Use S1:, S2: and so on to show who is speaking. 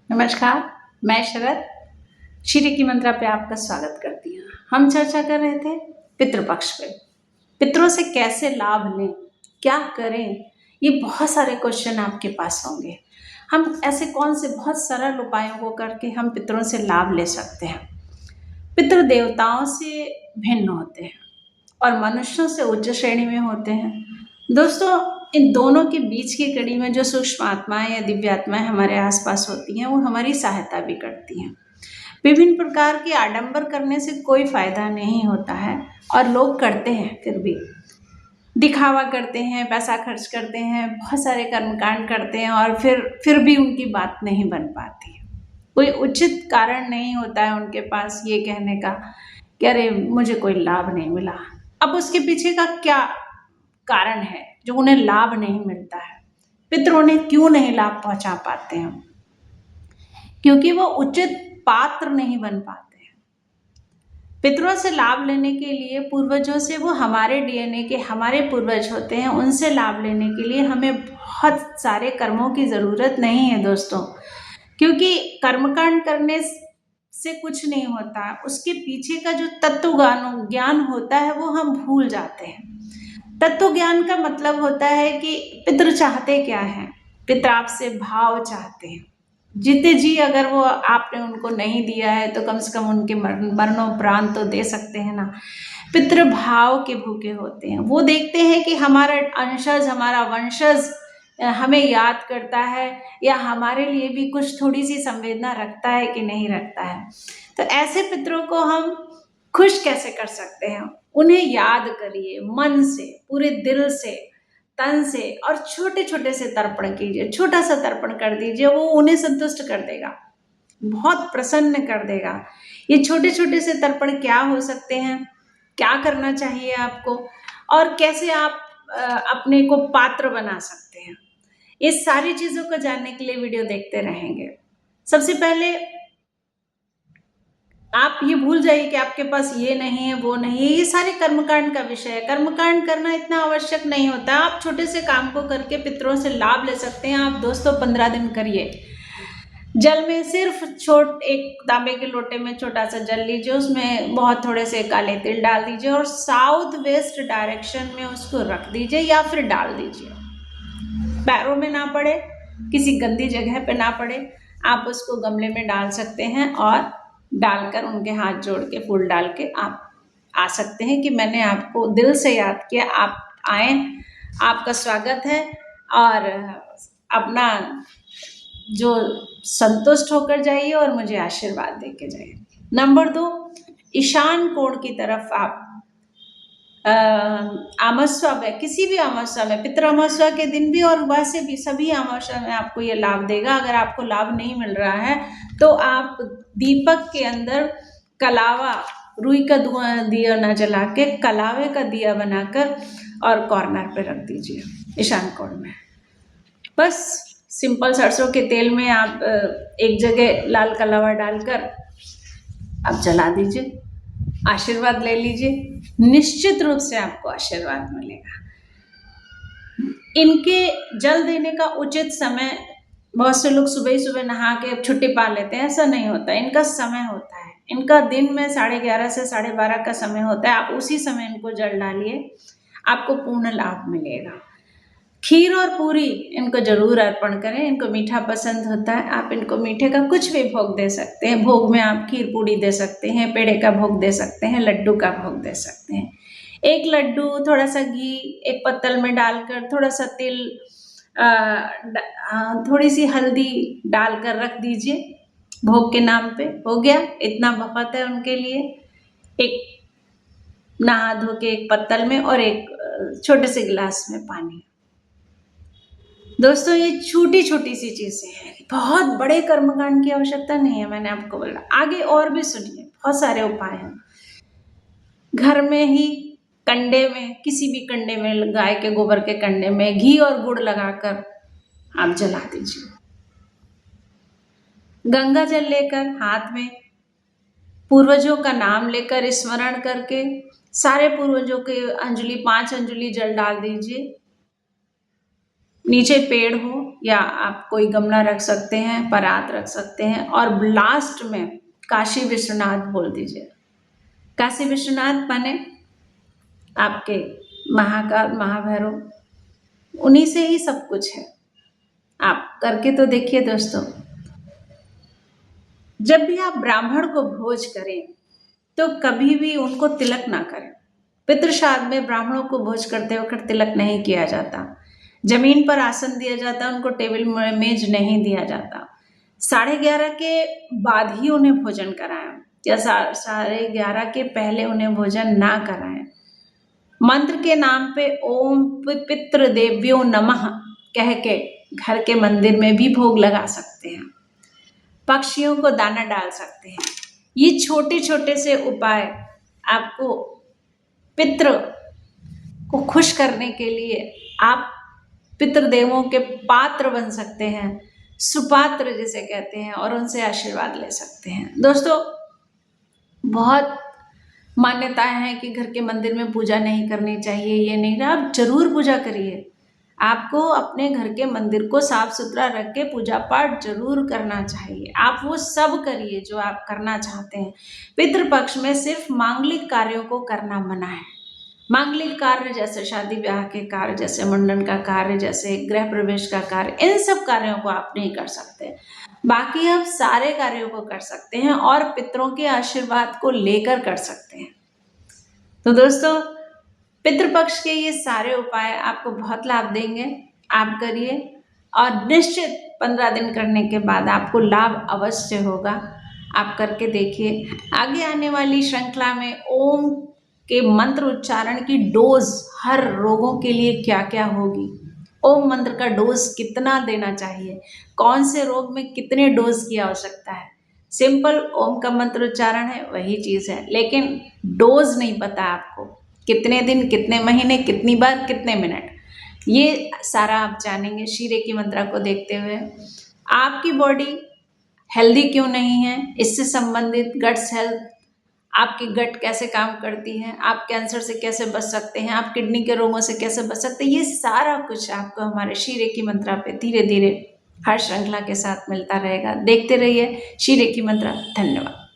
S1: नमस्कार, मैं शरद श्री की मंत्रा पे आपका स्वागत करती हूँ। हम चर्चा कर रहे थे पितृपक्ष पे। पितरों से कैसे लाभ लें, क्या करें, ये बहुत सारे क्वेश्चन आपके पास होंगे। हम ऐसे कौन से बहुत सरल उपायों को करके हम पितरों से लाभ ले सकते हैं। पितृ देवताओं से भिन्न होते हैं और मनुष्यों से उच्च श्रेणी में होते हैं। दोस्तों, इन दोनों के बीच की कड़ी में जो सूक्ष्म आत्माएं या दिव्य आत्माएं हमारे आसपास होती हैं, वो हमारी सहायता भी करती हैं। विभिन्न प्रकार के आडंबर करने से कोई फायदा नहीं होता है और लोग करते हैं, फिर भी दिखावा करते हैं, पैसा खर्च करते हैं, बहुत सारे कर्मकांड करते हैं और फिर भी उनकी बात नहीं बन पाती। कोई उचित कारण नहीं होता है उनके पास ये कहने का कि अरे मुझे कोई लाभ नहीं मिला। अब उसके पीछे का क्या कारण है जो उन्हें लाभ नहीं मिलता है? पितृ उन्हें क्यों नहीं लाभ पहुंचा पाते हैं? क्योंकि वो उचित पात्र नहीं बन पाते हैं। पितरों से लाभ लेने के लिए पूर्वजों से, वो हमारे डीएनए के हमारे पूर्वज होते हैं, उनसे लाभ लेने के लिए हमें बहुत सारे कर्मों की जरूरत नहीं है दोस्तों। क्योंकि कर्मकांड करने से कुछ नहीं होता, उसके पीछे का जो तत्व ज्ञान होता है वो हम भूल जाते हैं। तत्व ज्ञान का मतलब होता है कि पितृ चाहते क्या हैं। पितृ आपसे भाव चाहते हैं। जीते जी अगर वो आपने उनको नहीं दिया है तो कम से कम उनके मरणोपरांत तो दे सकते हैं ना। पितृ भाव के भूखे होते हैं। वो देखते हैं कि हमारा अंशज, हमारा वंशज हमें याद करता है या हमारे लिए भी कुछ थोड़ी सी संवेदना रखता है कि नहीं रखता है। तो ऐसे पितरों को हम खुश कैसे कर सकते हैं? उन्हें याद करिए मन से, पूरे दिल से, तन से, और छोटे छोटे से तर्पण कीजिए। छोटा सा तर्पण कर दीजिए, वो उन्हें संतुष्ट कर देगा, बहुत प्रसन्न कर देगा। ये छोटे छोटे से तर्पण क्या हो सकते हैं, क्या करना चाहिए आपको, और कैसे आप अपने को पात्र बना सकते हैं, इस सारी चीजों को जानने के लिए वीडियो देखते रहेंगे। सबसे पहले आप ये भूल जाइए कि आपके पास ये नहीं है, वो नहीं है, ये सारे कर्मकांड का विषय है। कर्मकांड करना इतना आवश्यक नहीं होता। आप छोटे से काम को करके पितरों से लाभ ले सकते हैं। आप दोस्तों 15 दिन करिए। जल में सिर्फ एक तांबे के लोटे में छोटा सा जल लीजिए, उसमें बहुत थोड़े से काले तिल डाल दीजिए और साउथ वेस्ट डायरेक्शन में उसको रख दीजिए या फिर डाल दीजिए। पैरों में ना पड़े, किसी गंदी जगह पे ना पड़े। आप उसको गमले में डाल सकते हैं और डालकर उनके हाथ जोड़ के फूल डाल के आप आ सकते हैं कि मैंने आपको दिल से याद किया, आप आए, आपका स्वागत है, और अपना जो संतुष्ट होकर जाइए और मुझे आशीर्वाद दे के जाइए। नंबर 2, ईशान कोण की तरफ आप अमावस्या में, किसी भी अमावस्या में, पितृ अमावस्या के दिन भी और वैसे भी सभी अमावस्या में आपको ये लाभ देगा। अगर आपको लाभ नहीं मिल रहा है तो आप दीपक के अंदर कलावा, रुई का दिया ना जला के कलावे का दिया बनाकर और कॉर्नर पे रख दीजिए ईशान कोण में। बस सिंपल सरसों के तेल में आप एक जगह लाल कलावा डालकर आप जला दीजिए, आशीर्वाद ले लीजिए। निश्चित रूप से आपको आशीर्वाद मिलेगा। इनके जल देने का उचित समय, बहुत से लोग सुबह ही सुबह नहा के छुट्टी पा लेते हैं, ऐसा नहीं होता। इनका समय होता है। इनका दिन में 11:30 से 12:30 का समय होता है। आप उसी समय इनको जल डालिए, आपको पूर्ण लाभ मिलेगा। खीर और पूरी इनको जरूर अर्पण करें। इनको मीठा पसंद होता है। आप इनको मीठे का कुछ भी भोग दे सकते हैं। भोग में आप खीर पूरी दे सकते हैं, पेड़े का भोग दे सकते हैं, लड्डू का भोग दे सकते हैं। एक लड्डू थोड़ा सा घी एक पत्तल में डालकर, थोड़ा सा तिल, थोड़ी सी हल्दी डालकर रख दीजिए भोग के नाम पे। हो गया, इतना बहुत है उनके लिए। एक नहा धो के एक पत्तल में और एक छोटे से गिलास में पानी। दोस्तों, ये छोटी छोटी सी चीजें हैं, बहुत बड़े कर्मकांड की आवश्यकता नहीं है। मैंने आपको बोला, आगे और भी सुनिए, बहुत सारे उपाय हैं। घर में ही कंडे में, किसी भी कंडे में, गाय के गोबर के कंडे में घी और गुड़ लगाकर आप जला दीजिए। गंगा जल लेकर हाथ में पूर्वजों का नाम लेकर स्मरण करके सारे पूर्वजों के अंजलि, 5 अंजलि जल डाल दीजिए। नीचे पेड़ हो या आप कोई गमला रख सकते हैं, परात रख सकते हैं, और लास्ट में काशी विश्वनाथ बोल दीजिए। काशी विश्वनाथ माने आपके महाकाल, महाभैरव, उन्हीं से ही सब कुछ है। आप करके तो देखिए दोस्तों। जब भी आप ब्राह्मण को भोज करें तो कभी भी उनको तिलक ना करें। पितृ श्राद्ध में ब्राह्मणों को भोज करते वक्त तिलक नहीं किया जाता। जमीन पर आसन दिया जाता, उनको टेबल मेज नहीं दिया जाता। 11:30 के बाद ही उन्हें भोजन कराएं या 11:30 के पहले उन्हें भोजन ना कराएं। मंत्र के नाम पे ओम पितृ देव्यो नमः कह के घर के मंदिर में भी भोग लगा सकते हैं। पक्षियों को दाना डाल सकते हैं। ये छोटे छोटे से उपाय आपको पितृ को खुश करने के लिए आप पितृदेवों के पात्र बन सकते हैं, सुपात्र जिसे कहते हैं, और उनसे आशीर्वाद ले सकते हैं। दोस्तों, बहुत मान्यताएं हैं कि घर के मंदिर में पूजा नहीं करनी चाहिए, ये नहीं, आप जरूर पूजा करिए। आपको अपने घर के मंदिर को साफ सुथरा रख के पूजा पाठ जरूर करना चाहिए। आप वो सब करिए जो आप करना चाहते हैं। पितृपक्ष में सिर्फ मांगलिक कार्यों को करना मना है। मांगलिक कार्य जैसे शादी ब्याह के कार्य, जैसे मुंडन का कार्य, जैसे गृह प्रवेश का कार्य, इन सब कार्यों को आप नहीं कर सकते। बाकी आप सारे कार्यों को कर सकते हैं और पितरों के आशीर्वाद को लेकर कर सकते हैं। तो दोस्तों, पितृपक्ष के ये सारे उपाय आपको बहुत लाभ देंगे। आप करिए और निश्चित 15 दिन करने के बाद आपको लाभ अवश्य होगा। आप करके देखिए। आगे आने वाली श्रृंखला में ओम के मंत्र उच्चारण की डोज हर रोगों के लिए क्या क्या होगी, ओम मंत्र का डोज कितना देना चाहिए, कौन से रोग में कितने डोज की आवश्यकता है। सिंपल ओम का मंत्र उच्चारण है, वही चीज़ है, लेकिन डोज नहीं पता आपको, कितने दिन, कितने महीने, कितनी बार, कितने मिनट, ये सारा आप जानेंगे श्री रेकी मंत्रा को देखते हुए। आपकी बॉडी हेल्दी क्यों नहीं है, इससे संबंधित गट्स हेल्थ, आपकी गट कैसे काम करती है, आप कैंसर से कैसे बच सकते हैं, आप किडनी के रोगों से कैसे बच सकते हैं, ये सारा कुछ आपको हमारे श्री रेकी मंत्रा पे धीरे धीरे हर श्रृंखला के साथ मिलता रहेगा। देखते रहिए श्री रेकी मंत्रा। धन्यवाद।